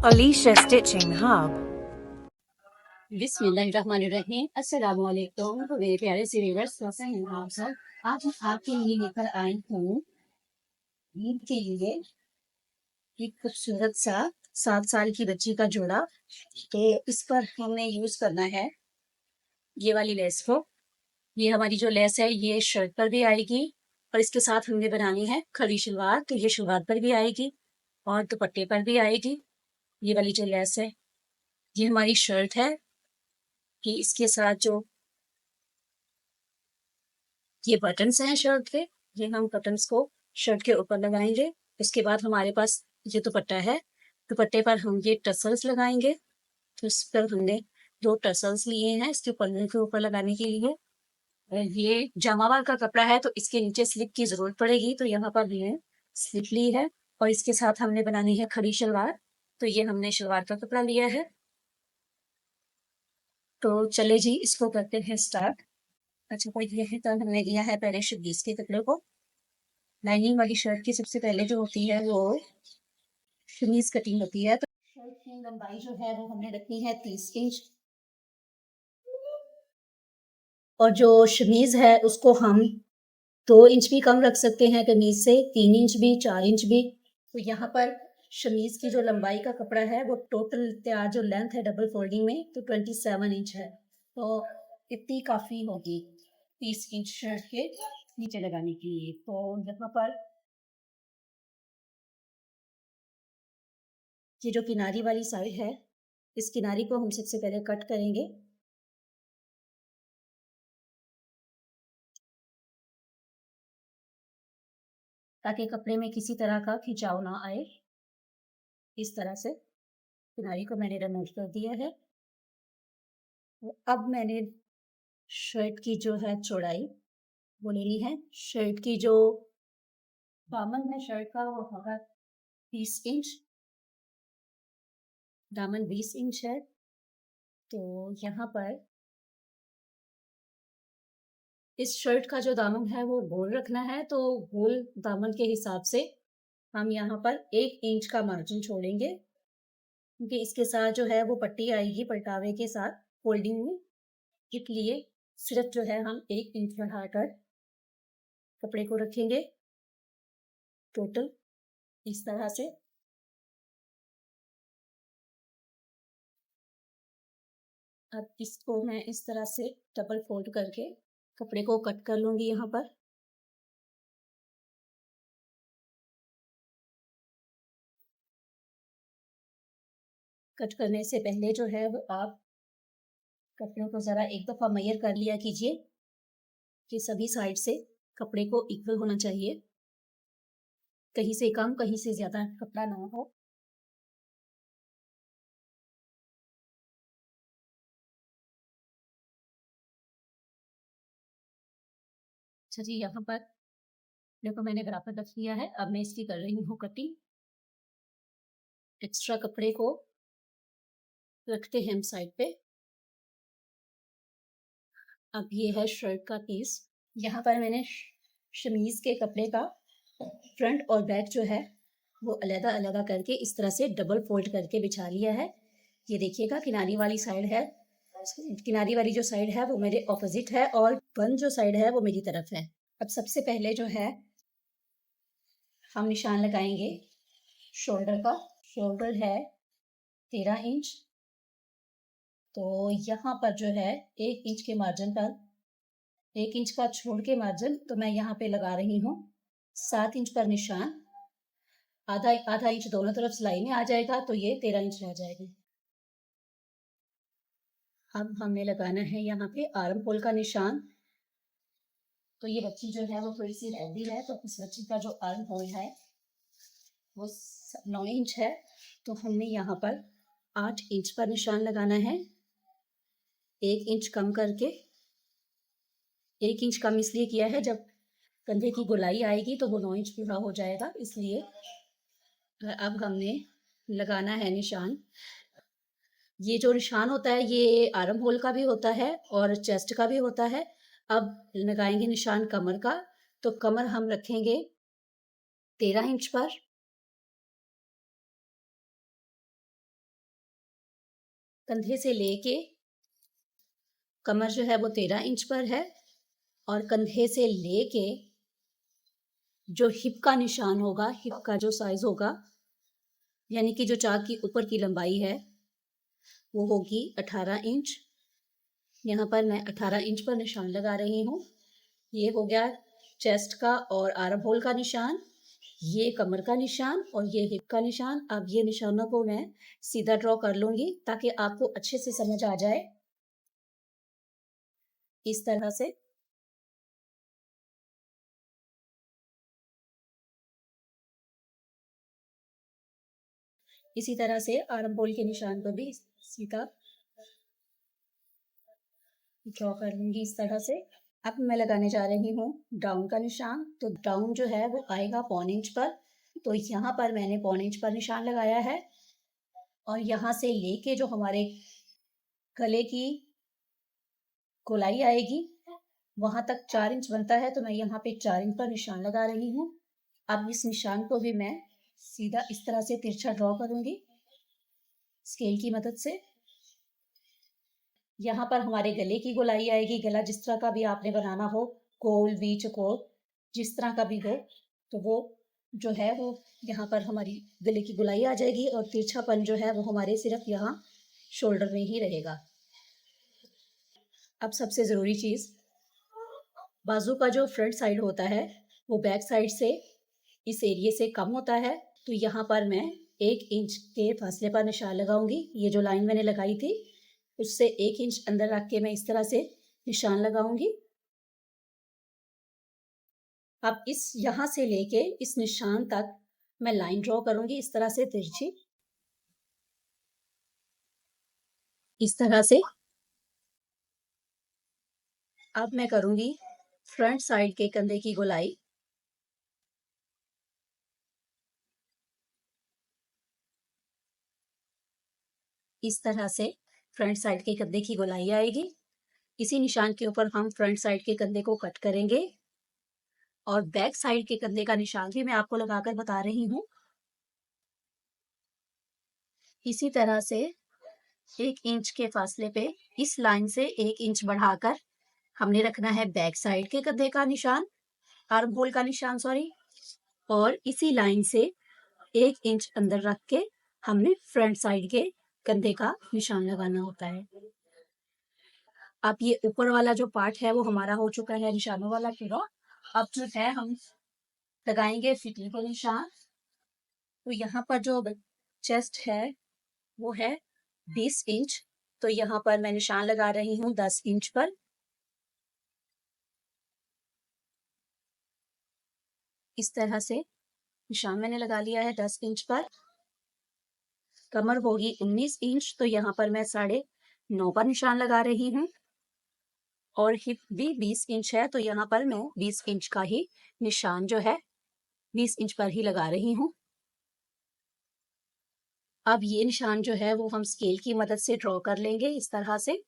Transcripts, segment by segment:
Alicia Stitching Hub. बिस्मिल्लाहिर्रहमानिर्रहीम अस्सलाम वालेकुम। तो मेरे प्यारे से व्यूअर्स, कैसे हैं आप सब। आज मैं आपके लिए लेकर आई हूँ ईद के लिए एक खूबसूरत सा 7 साल की बच्ची का जोड़ा। तो इस पर हमने यूज करना है ये वाली लेस को। ये हमारी जो लेस है ये शर्ट पर भी आएगी और इसके साथ हमने बनानी है खड़ी शलवार, तो ये शलवार पर भी आएगी और दुपट्टे पर भी आएगी। ये वाली जो लेस है ये हमारी शर्ट है कि इसके साथ जो ये बटन्स हैं शर्ट के, ये हम बटन्स को शर्ट के ऊपर लगाएंगे। उसके बाद हमारे पास ये दुपट्टा है, दुपट्टे पर हम ये टसल्स लगाएंगे। तो इस पर हमने 2 टसल्स लिए हैं इसके पल्ले के ऊपर लगाने के लिए। ये जामावार का कपड़ा है तो इसके नीचे स्लिप की जरूरत पड़ेगी, तो यहाँ पर हमने स्लिप ली है और इसके साथ हमने बनानी है खड़ी शलवार। तो ये हमने शलवार का कपड़ा लिया है। तो चले जी इसको करते हैं स्टार्ट। अच्छा, कोई ये है तो हमने लिया है पहले शबीस के कपड़े को। लाइनिंग वाली शर्ट की सबसे पहले जो होती है वो शमीज कटिंग होती है। तो शर्ट की लंबाई जो है वो हमने रखनी है 30 इंच और जो शमीज है उसको हम 2 इंच भी कम रख सकते हैं कमीज से, 3 इंच भी, 4 इंच भी। तो यहाँ पर शमीज की जो लंबाई का कपड़ा है वो टोटल तैयार जो लेंथ है डबल फोल्डिंग में तो 27 इंच है। तो इतनी काफ़ी होगी 30 इंच शर्ट के नीचे लगाने के लिए। तो यहाँ पर ये जो किनारी वाली साइड है इस किनारी को हम सबसे पहले कट करेंगे। ताकि कपड़े में किसी तरह का खिंचाव ना आए। इस तरह से किनारी को मैंने रिमूव कर दिया है। अब मैंने शर्ट की जो है चौड़ाई वो लेनी है। शर्ट की जो दामन है शर्ट का वो होगा 20 इंच, दामन 20 इंच है। तो यहाँ पर इस शर्ट का जो दामन है वो गोल रखना है, तो गोल दामन के हिसाब से हम यहाँ पर 1 इंच का मार्जिन छोड़ेंगे, क्योंकि इसके साथ जो है वो पट्टी आएगी पलटावे के साथ फोल्डिंग में। इसलिए सिर्फ जो है हम 1 इंच बढ़ाकर कपड़े को रखेंगे टोटल इस तरह से। अब इसको मैं इस तरह से डबल फोल्ड करके कपड़े को कट कर लूंगी। यहाँ पर कट करने से पहले जो है वो आप कपड़ों को ज़रा एक दफ़ा मैयर कर लिया कीजिए कि सभी साइड से कपड़े को इक्वल होना चाहिए, कहीं से कम कहीं से ज़्यादा कपड़ा ना हो। अच्छा जी, यहाँ पर देखो मैंने बराबर रख लिया है। अब मैं इसकी कर रही हूँ कटिंग। एक्स्ट्रा कपड़े को रखते हैं हम साइड पे। अब ये है शर्ट का पीस। यहाँ पर मैंने शमीज के कपड़े का फ्रंट और बैक जो है वो अलग अलग करके इस तरह से डबल फोल्ड करके बिछा लिया है। ये देखिएगा किनारी वाली साइड है, किनारी वाली जो साइड है वो मेरे ऑपोजिट है और बंद जो साइड है वो मेरी तरफ है। अब सबसे पहले जो है हम निशान लगाएंगे शोल्डर का। शोल्डर है 13 इंच। तो यहाँ पर जो है 1 इंच के मार्जिन पर, 1 इंच का छोड़ के मार्जिन तो मैं यहाँ पे लगा रही हूँ 7 इंच पर निशान। आधा आधा इंच दोनों तरफ सिलाई में आ जाएगा तो ये 13 इंच रह जाएगी। अब हमने लगाना है यहाँ पे आर्म होल का निशान। तो ये बच्ची जो है वो थोड़ी सी हेल्दी है, तो इस बच्ची का जो आर्म होल है वो 9 इंच है। तो हमने यहाँ पर 8 इंच पर निशान लगाना है, 1 इंच कम करके। 1 इंच कम इसलिए किया है जब कंधे की गोलाई आएगी तो वो 9 इंच पूरा हो जाएगा, इसलिए। अब हमने लगाना है निशान। ये जो निशान होता है ये आर्म होल का भी होता है और चेस्ट का भी होता है। अब लगाएंगे निशान कमर का। तो कमर हम रखेंगे 13 इंच पर। कंधे से लेके कमर जो है वो 13 इंच पर है और कंधे से लेके जो हिप का निशान होगा, हिप का जो साइज होगा, यानी कि जो चाक की ऊपर की लंबाई है वो होगी 18 इंच। यहाँ पर मैं 18 इंच पर निशान लगा रही हूँ। ये हो गया चेस्ट का और आर्म होल का निशान, ये कमर का निशान और ये हिप का निशान। अब ये निशानों को मैं सीधा ड्रॉ कर लूंगी ताकि आपको अच्छे से समझ आ जाए। इस तरह से इसी तरह से आर्म होल के निशान को भी सीधा ड्रॉ कर लूंगी इस तरह से। अब मैं लगाने जा रही हूँ डाउन का निशान। तो डाउन जो है वो आएगा 1.25 इंच पर। तो यहाँ पर मैंने 1.25 इंच पर निशान लगाया है और यहाँ से लेके जो हमारे गले की गोलाई आएगी वहां तक 4 इंच बनता है, तो मैं यहाँ पे 4 इंच पर निशान लगा रही हूँ। अब इस निशान को भी मैं सीधा इस तरह से तिरछा ड्रॉ करूंगी स्केल की मदद से। यहाँ पर हमारे गले की गोलाई आएगी। गला जिस तरह का भी आपने बनाना हो, गोल वी चौकोर जिस तरह का भी हो, तो वो जो है वो यहाँ पर हमारी गले की गोलाई आ जाएगी और तिरछापन जो है वो हमारे सिर्फ यहाँ शोल्डर में ही रहेगा। अब सबसे ज़रूरी चीज़, बाजू का जो फ्रंट साइड होता है वो बैक साइड से इस एरिए से कम होता है। तो यहाँ पर मैं 1 इंच के फासले पर निशान लगाऊंगी। ये जो लाइन मैंने लगाई थी उससे 1 इंच अंदर रख के मैं इस तरह से निशान लगाऊंगी। अब इस यहाँ से लेके इस निशान तक मैं लाइन ड्रॉ करूंगी इस तरह से तिरछी, इस तरह से। अब मैं करूंगी फ्रंट साइड के कंधे की गोलाई। इस तरह से फ्रंट साइड के कंधे की गोलाई आएगी। इसी निशान के ऊपर हम फ्रंट साइड के कंधे को कट करेंगे और बैक साइड के कंधे का निशान भी मैं आपको लगाकर बता रही हूँ। इसी तरह से 1 इंच के फासले पे इस लाइन से 1 इंच बढ़ाकर हमने रखना है बैक साइड के कंधे का निशान, आर्म होल का निशान सॉरी, और इसी लाइन से 1 इंच अंदर रख के हमने फ्रंट साइड के कंधे का निशान लगाना होता है। अब ये ऊपर वाला जो पार्ट है वो हमारा हो चुका है निशानों वाला पूरा। अब जो है हम लगाएंगे फिटिंग का निशान। तो यहाँ पर जो चेस्ट है वो है 20 इंच। तो यहाँ पर मैं निशान लगा रही हूँ 10 इंच पर। इस तरह से निशान मैंने लगा लिया है 10 इंच पर। कमर होगी 19 इंच, तो यहाँ पर मैं 9.5 का निशान लगा रही हूँ और हिप भी 20 इंच है, तो यहाँ पर मैं 20 इंच का ही निशान जो है 20 इंच पर ही लगा रही हूँ। अब ये निशान जो है वो हम स्केल की मदद से ड्रॉ कर लेंगे इस तरह से।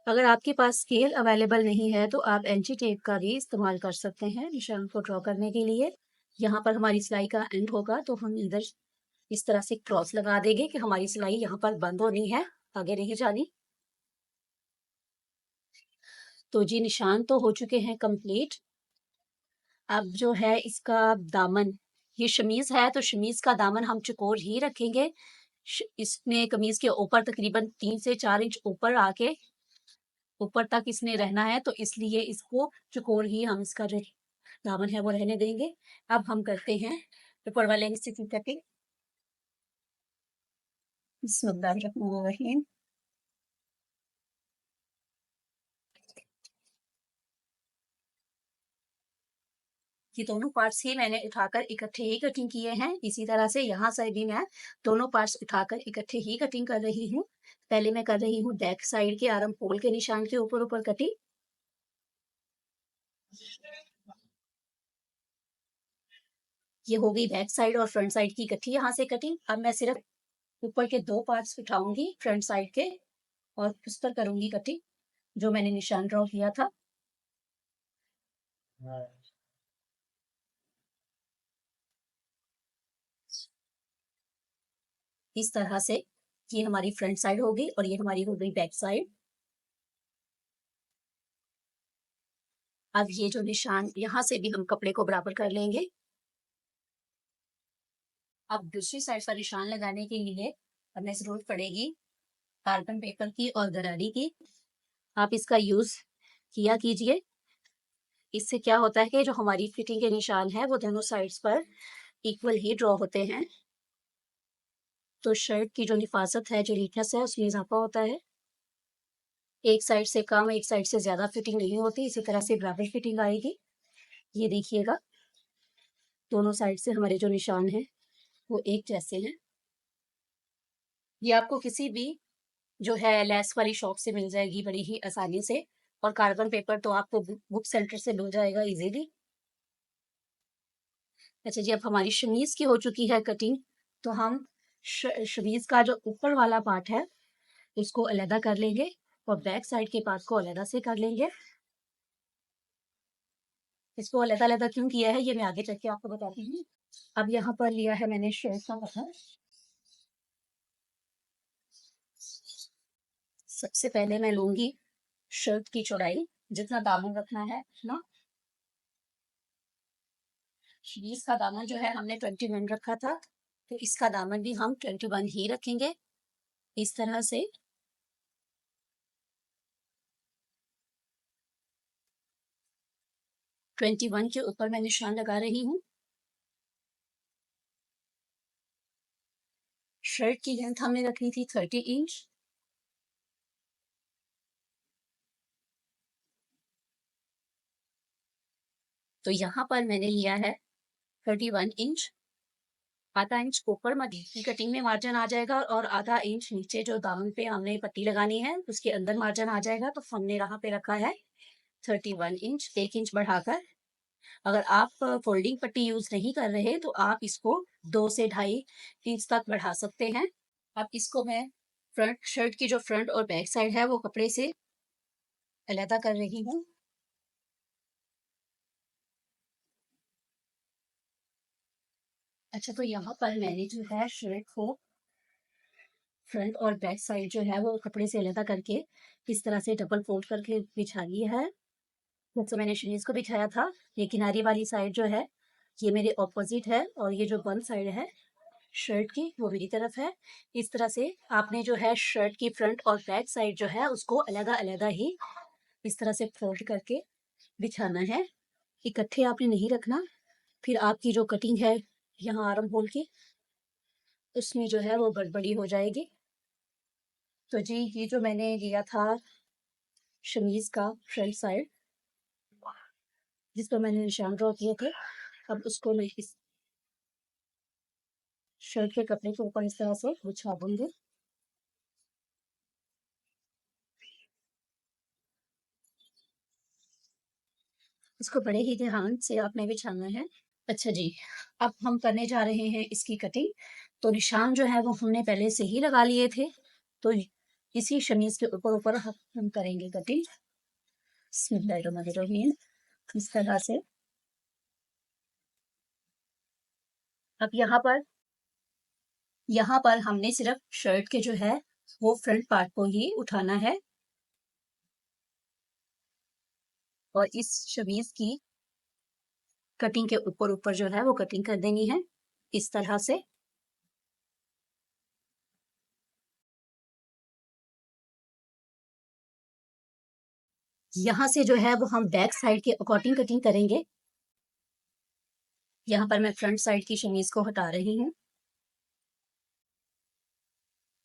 अगर आपके पास स्केल अवेलेबल नहीं है तो आप एंची टेप का भी इस्तेमाल कर सकते हैं निशान को ड्रॉ करने के लिए। यहाँ पर हमारी सिलाई का एंड होगा तो हम इधर इस तरह से क्रॉस लगा देंगे कि हमारी सिलाई यहाँ पर बंद होनी है, आगे नहीं जानी। तो जी निशान तो हो चुके हैं कंप्लीट। अब जो है इसका दामन, ये शमीज है तो शमीज का दामन हम चौकोर ही रखेंगे। इसमें कमीज के ऊपर तकरीबन 3 से 4 इंच ऊपर आके ऊपर तक इसने रहना है, तो इसलिए इसको चौकोर ही हम इसका जो दामन है वो रहने देंगे। अब हम करते हैं ऊपर वाले हिस्से की कटिंग। बिस्मिल्लाहिर्रहमानिर्रहीम। ये दोनों पार्ट्स ही मैंने उठाकर इकट्ठे ही कटिंग किए हैं। इसी तरह से यहाँ से भी मैं दोनों पार्ट्स उठाकर इकट्ठे ही कटिंग कर रही हूँ। पहले मैं कर रही हूँ बैक साइड के आर्म होल के निशान के ऊपर ऊपर कटिंग। ये हो गई बैक साइड और फ्रंट साइड की इकट्ठी यहाँ से कटिंग। अब मैं सिर्फ ऊपर के 2 पार्ट्स उठाऊंगी फ्रंट साइड के और उस पर करूंगी कटिंग जो मैंने निशान ड्रॉ किया था। इस तरह से ये हमारी फ्रंट साइड होगी और ये हमारी हो गई बैक साइड। अब ये जो निशान यहाँ से भी हम कपड़े को बराबर कर लेंगे। अब दूसरी साइड पर निशान लगाने के लिए हमें जरूरत पड़ेगी कार्बन पेपर की और गरारी की। आप इसका यूज किया कीजिए। इससे क्या होता है कि जो हमारी फिटिंग के निशान है वो दोनों साइड्स पर इक्वल ही ड्रॉ होते हैं, तो शर्ट की जो हिफाजत है, जो नीटनेस है, उसमें इजाफा होता है। एक साइड से कम, एक साइड से ज्यादा फिटिंग नहीं होती, इसी तरह से बराबर फिटिंग आएगी। ये देखिएगा, दोनों साइड से हमारे जो निशान हैं वो एक जैसे हैं। ये आपको किसी भी जो है लेस वाली शॉप से मिल जाएगी बड़ी ही आसानी से, और कार्बन पेपर तो आपको बुक सेंटर से मिल जाएगा इजीली। अच्छा जी, अब हमारी शमीज की हो चुकी है कटिंग, तो हम शमीज का जो ऊपर वाला पार्ट है उसको अलग कर लेंगे और बैक साइड के पार्ट को अलग से कर लेंगे। इसको अलग अलग क्यों किया है ये मैं आगे चल के आपको बताती हूँ। अब यहाँ पर लिया है मैंने शर्ट का कपड़ा। सबसे पहले मैं लूंगी शर्ट की चौड़ाई, जितना दामन रखना है ना। शमीज का दामन जो है हमने 21 रखा था, तो इसका दामन भी हम 21 ही रखेंगे। इस तरह से 21 के ऊपर मैं निशान लगा रही हूँ। शर्ट की लेंथ हमने रखी थी 30 इंच, तो यहाँ पर मैंने लिया है 31 इंच। आधा इंच ऊपर की कटिंग में मार्जिन आ जाएगा और आधा इंच नीचे जो दामन पे हमने पट्टी लगानी है उसके अंदर मार्जिन आ जाएगा, तो हमने यहाँ पे रखा है 31 इंच, 1 इंच बढ़ाकर। अगर आप फोल्डिंग पट्टी यूज नहीं कर रहे तो आप इसको 2 से 2.5 इंच तक बढ़ा सकते हैं। अब इसको मैं फ्रंट शर्ट की जो फ्रंट और बैक साइड है वो कपड़े से अलग कर रही हूँ। अच्छा, तो यहाँ पर मैंने जो है शर्ट को फ्रंट और बैक साइड जो है वो कपड़े से अलग करके इस तरह से डबल फोल्ड करके बिछा लिया है। जैसे मैंने शमीज को बिछाया था, ये किनारी वाली साइड जो है ये मेरे ऑपोजिट है और ये जो बंद साइड है शर्ट की वो मेरी तरफ है। इस तरह से आपने जो है शर्ट की फ्रंट और बैक साइड जो है उसको अलग अलग ही इस तरह से फोल्ड करके बिछाना है, इकट्ठे आपने नहीं रखना। फिर आपकी जो कटिंग है यहाँ आर्म होल की, उसमें जो है वो गड़बड़ी हो जाएगी। तो जी, ये जो मैंने लिया था शमीज का फ्रंट साइड जिस पर मैंने निशान ड्रॉ किए थे, अब उसको मैं इस शर्ट के कपड़े के ऊपर इस तरह से बिछा दूंगी। इसको बड़े ही ध्यान से आपने बिछाना है। अच्छा जी, अब हम करने जा रहे हैं इसकी कटिंग। तो निशान जो है वो हमने पहले से ही लगा लिए थे, तो इसी शमीज के ऊपर ऊपर हम करेंगे कटिंग। बिस्मिल्लाहिर्रहमानिर्रहीम। इस तरह से अब यहाँ पर हमने सिर्फ शर्ट के जो है वो फ्रंट पार्ट को ही उठाना है और इस शमीज की कटिंग के ऊपर ऊपर जो है वो कटिंग कर देनी है इस तरह से। यहाँ से जो है वो हम बैक साइड के अकॉर्डिंग कटिंग करेंगे। यहाँ पर मैं फ्रंट साइड की शमीज को हटा रही हूँ।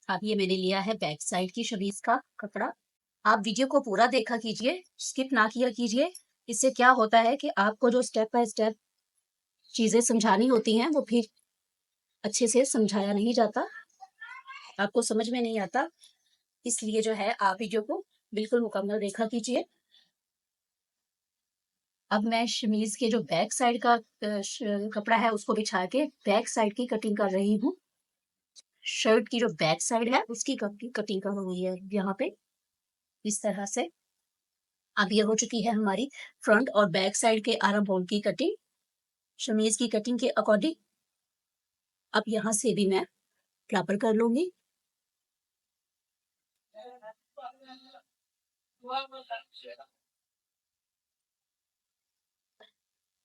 अब ये मैंने लिया है बैक साइड की शमीज का कपड़ा। आप वीडियो को पूरा देखा कीजिए, स्किप ना किया कीजिए। इससे क्या होता है कि आपको जो स्टेप बाय स्टेप चीजें समझानी होती हैं वो फिर अच्छे से समझाया नहीं जाता, आपको समझ में नहीं आता। इसलिए जो है आप वीडियो को बिल्कुल मुकम्मल देखा कीजिए। अब मैं शमीज के जो बैक साइड का कपड़ा है उसको बिछा के बैक साइड की कटिंग कर रही हूँ। शर्ट की जो बैक साइड है उसकी कटिंग कर रही है यहाँ पे इस तरह से। अब ये हो चुकी है हमारी फ्रंट और बैक साइड के आर्म होल की कटिंग शमीज की कटिंग के अकॉर्डिंग। अब यहाँ से भी मैं बराबर कर लूंगी।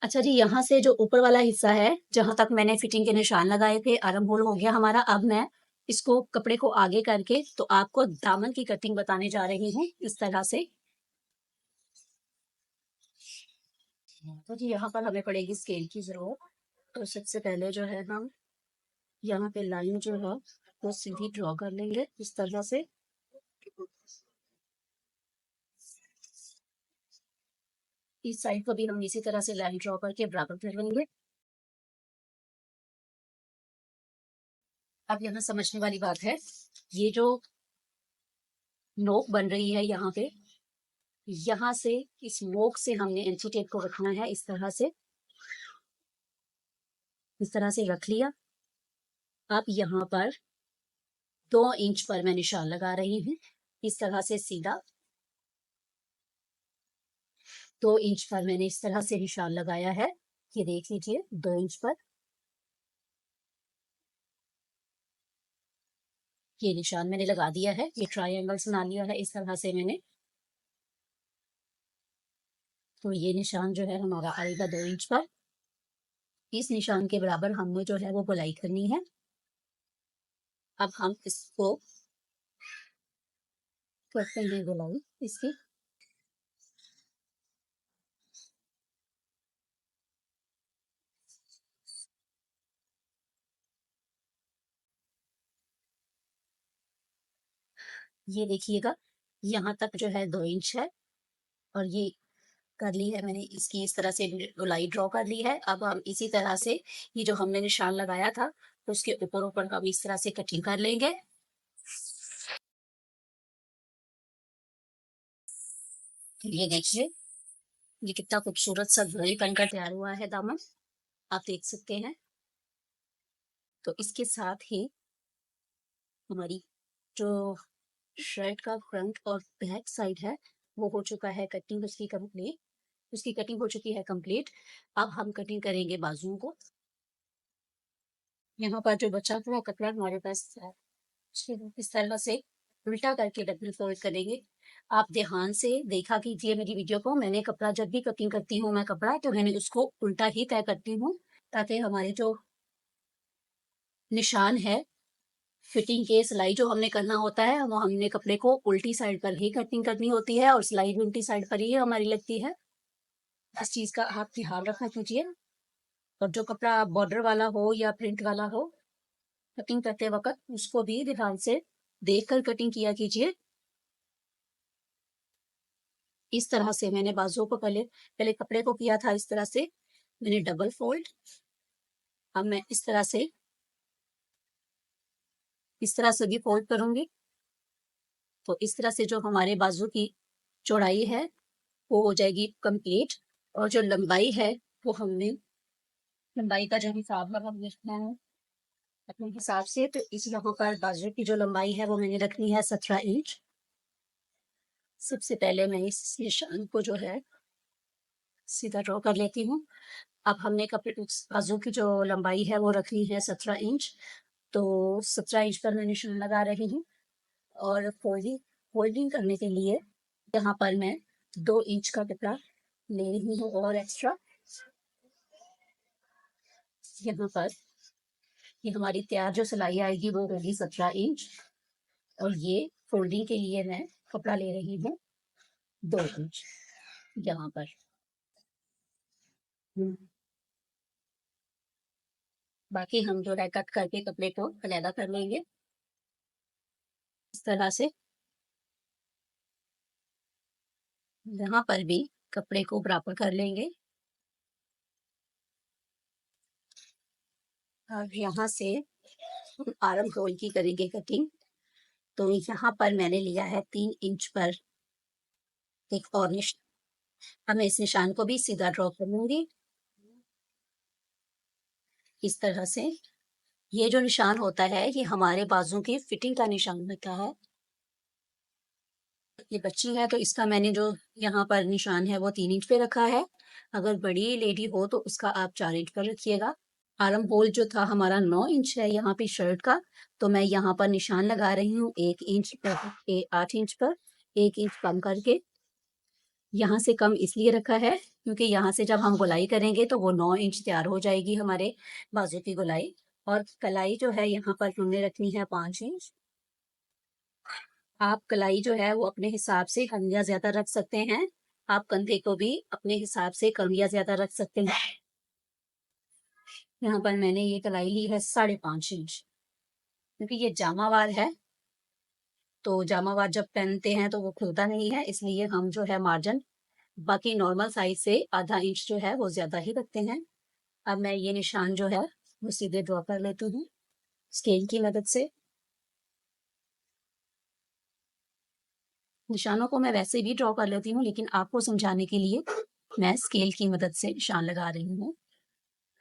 अच्छा जी, यहाँ से जो ऊपर वाला हिस्सा है, जहाँ तक मैंने फिटिंग के निशान लगाए थे, आर्म होल हो गया हमारा। अब मैं इसको कपड़े को आगे करके तो आपको दामन की कटिंग बताने जा रही हूँ इस तरह से। तो जी यहाँ पर हमें पड़ेगी स्केल की जरूरत। तो सबसे पहले जो है हम यहाँ पे लाइन जो है वो सीधी ड्रॉ कर लेंगे इस तरह से। इस साइड को भी हम इसी तरह से लाइन ड्रॉ करके बराबर कर लेंगे। अब यहाँ समझने वाली बात है, ये जो नोक बन रही है यहाँ पे, यहाँ से इस नोक से हमने एंटी टेप को रखना है इस तरह से। इस तरह से रख लिया। अब यहाँ पर 2 इंच पर मैं निशान लगा रही हूँ इस तरह से सीधा। 2 इंच पर मैंने इस तरह से निशान लगाया है, ये देख लीजिए 2 इंच पर ये निशान मैंने लगा दिया है। ये ट्रायंगल्स बना लिया है इस तरह से मैंने। तो ये निशान जो है हमारा आएगा 2 इंच पर। इस निशान के बराबर हमने जो है वो गोलाई करनी है। अब हम इसको करते हैं गोलाई इसकी। ये देखिएगा यहाँ तक जो है 2 इंच है और ये कर ली है मैंने इसकी इस तरह से गोलाई ड्रॉ कर ली है। अब हम इसी तरह से ये जो हमने निशान लगाया था तो उसके ऊपर ऊपर हम इस तरह से कटिंग कर लेंगे। ये देखिए ये कितना खूबसूरत सा घड़ी बनकर तैयार हुआ है दामन, आप देख सकते हैं। तो इसके साथ ही हमारी जो शर्ट का फ्रंट और बैक साइड है वो हो चुका है कटिंग उसकी कंप्लीट। उसकी कटिंग हो चुकी है कंप्लीट। अब हम कटिंग करेंगे बाजुओं को। यहाँ पर जो बचा हुआ कपड़ा हमारे पास है उसको इस तरह से उल्टा करके डबल फोल्ड करेंगे। आप ध्यान से देखा कीजिए मेरी वीडियो को। मैंने कपड़ा जब भी कटिंग करती हूँ मैं कपड़ा तो मैंने उसको उल्टा ही तय करती हूँ, ताकि हमारे जो निशान है फिटिंग के सिलाई जो हमने करना होता है वो हमने कपड़े को उल्टी साइड पर ही कटिंग करनी होती है और सिलाई भी उल्टी साइड पर ही हमारी लगती है। इस चीज का आप ध्यान रखना कीजिए। और जो कपड़ा बॉर्डर वाला हो या प्रिंट वाला हो, कटिंग करते वक्त उसको भी ध्यान से देखकर कटिंग किया कीजिए। इस तरह से मैंने बाजुओं को पहले पहले कपड़े को किया था इस तरह से मैंने डबल फोल्ड। अब मैं इस तरह से भी फोल्ड करूंगी। तो इस तरह से जो हमारे बाजू की चौड़ाई है वो हो जाएगी कंप्लीट। और जो लंबाई है वो हमने लंबाई का जो हिसाब है हम रखना है अपने हिसाब से। तो इस यहाँ पर बाजू की जो लंबाई है वो मैंने रखनी है 17 इंच। सबसे पहले मैं इस निशान को जो है सीधा ड्रॉ कर लेती हूँ। अब हमने कपड़े बाजू की जो लंबाई है वो रखनी है 17 इंच। तो 17 इंच पर मैं निशान लगा रही हूँ। और फोल्डिंग करने के लिए यहाँ पर मैं 2 इंच का कपड़ा ले रही हूँ और एक्स्ट्रा। यहाँ पर ये हमारी तैयार जो सिलाई आएगी वो होगी 17 इंच। और ये फोल्डिंग के लिए मैं कपड़ा ले रही हूँ 2 इंच यहाँ पर। बाकी हम जो है कट करके कपड़े को अलग कर लेंगे इस तरह से। यहाँ पर भी कपड़े को बराबर कर लेंगे। अब यहाँ से आर्म होल की करेंगे कटिंग। तो यहाँ पर मैंने लिया है 3 इंच पर एक और निशान। अब मैं इस निशान को भी सीधा ड्रॉ कर लूंगी इस तरह से। ये जो निशान होता है ये हमारे बाजू की फिटिंग का निशान होता है। ये बच्ची है तो इसका मैंने जो यहाँ पर निशान है वो 3 इंच पे रखा है। अगर बड़ी लेडी हो तो उसका आप 4 इंच पर रखिएगा। आर्म होल जो था हमारा 9 इंच है यहाँ पे शर्ट का, तो मैं यहाँ पर निशान लगा रही हूँ 1 इंच पर, 8 इंच पर 1 इंच कम करके। यहाँ से कम इसलिए रखा है क्योंकि यहाँ से जब हम गोलाई करेंगे तो वो 9 इंच तैयार हो जाएगी हमारे बाजू की गोलाई। और कलाई जो है यहाँ पर हमने रखनी है 5 इंच। आप कलाई जो है वो अपने हिसाब से कम या ज्यादा रख सकते हैं। आप कंधे को भी अपने हिसाब से कम या ज्यादा रख सकते हैं। यहाँ पर मैंने ये कलाई ली है 5.5 इंच, क्योंकि ये जामावार है, तो जामावार जब पहनते हैं तो वो खुलता नहीं है, इसलिए हम जो है मार्जिन बाकी नॉर्मल साइज से आधा इंच जो है वो ज्यादा ही रखते हैं। अब मैं ये निशान जो है वो सीधे ड्रॉ कर लेती हूँ स्केल की मदद से। निशानों को मैं वैसे भी ड्रॉ कर लेती हूँ, लेकिन आपको समझाने के लिए मैं स्केल की मदद से निशान लगा रही हूँ।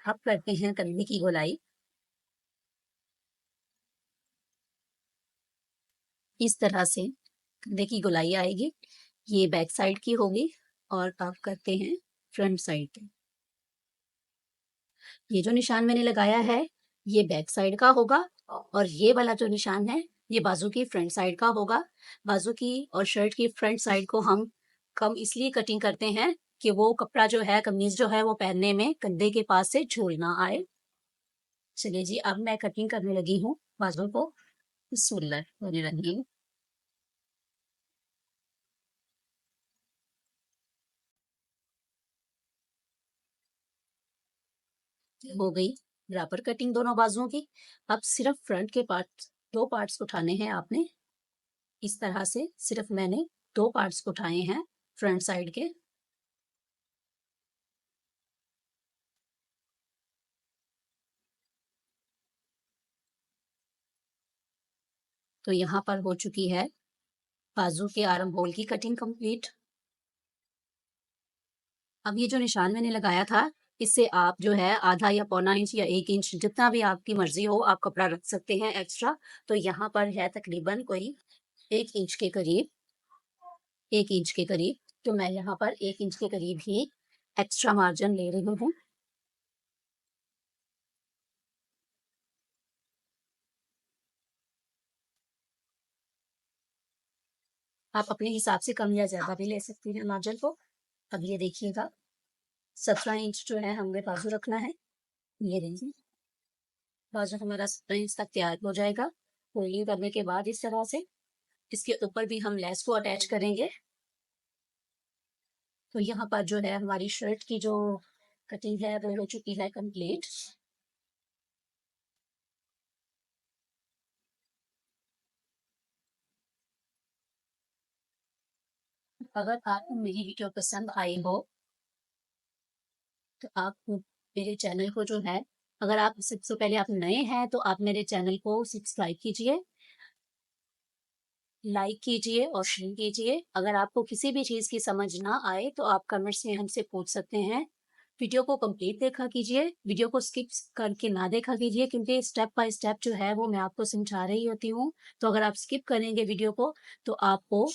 अब करते हैं कंधे की गोलाई। इस तरह से कंधे की गोलाई आएगी, ये बैक साइड की होगी। और अब करते हैं फ्रंट साइड की। ये जो निशान मैंने लगाया है ये बैक साइड का होगा, और ये वाला जो निशान है ये बाजू की फ्रंट साइड का होगा। बाजू की और शर्ट की फ्रंट साइड को हम कम इसलिए कटिंग करते हैं कि वो कपड़ा जो है, कमीज जो है, वो पहनने में कंधे के पास से झूल ना आए। चलिए जी, अब मैं कटिंग करने लगी हूँ बाजू को सुंदर होने लगी हूँ। हो गई बराबर कटिंग दोनों बाजुओं की। अब सिर्फ फ्रंट के पार्ट, दो पार्ट्स उठाने हैं आपने। इस तरह से सिर्फ मैंने दो पार्ट्स उठाए हैं फ्रंट साइड के। तो यहाँ पर हो चुकी है बाजू के आर्म होल की कटिंग कंप्लीट। अब ये जो निशान मैंने लगाया था इससे आप जो है आधा या पौना इंच या 1 इंच, जितना भी आपकी मर्जी हो, आप कपड़ा रख सकते हैं एक्स्ट्रा। तो यहाँ पर है तकरीबन कोई 1 इंच के करीब, 1 इंच के करीब। तो मैं यहाँ पर 1 इंच के करीब ही एक्स्ट्रा मार्जिन ले रही हूँ। आप अपने हिसाब से कम या ज्यादा भी ले सकते हैं मार्जिन को। अब ये देखिएगा 17 इंच जो है हमें बाजू रखना है। ये देखिए बाजू हमारा 17 इंच तक तैयार हो जाएगा। फोल्डिंग करने के बाद इस तरह से इसके ऊपर भी हम लेस को अटैच करेंगे। तो यहाँ पर जो है हमारी शर्ट की जो कटिंग है वो हो चुकी है कंप्लीट। अगर आपको मेरी वीडियो पसंद आई हो तो आप मेरे चैनल को जो है, अगर आप सबसे पहले आप नए हैं तो आप मेरे चैनल को सब्सक्राइब कीजिए, लाइक कीजिए और शेयर कीजिए। अगर आपको किसी भी चीज़ की समझ ना आए तो आप कमेंट्स में हमसे पूछ सकते हैं। वीडियो को कंप्लीट देखा कीजिए, वीडियो को स्किप करके ना देखा कीजिए, क्योंकि स्टेप बाय स्टेप जो है वो मैं आपको समझा रही होती हूँ। तो अगर आप स्किप करेंगे वीडियो को तो आपको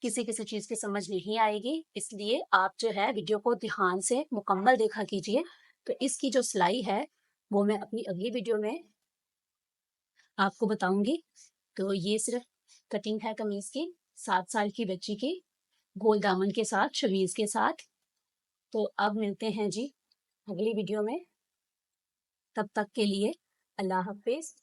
किसी किसी चीज़ की समझ नहीं आएगी। इसलिए आप जो है वीडियो को ध्यान से मुकम्मल देखा कीजिए। तो इसकी जो सिलाई है वो मैं अपनी अगली वीडियो में आपको बताऊंगी। तो ये सिर्फ कटिंग है कमीज की 7 साल की बच्ची की, गोल दामन के साथ, शमीज के साथ। तो अब मिलते हैं जी अगली वीडियो में। तब तक के लिए अल्लाह हाफिज।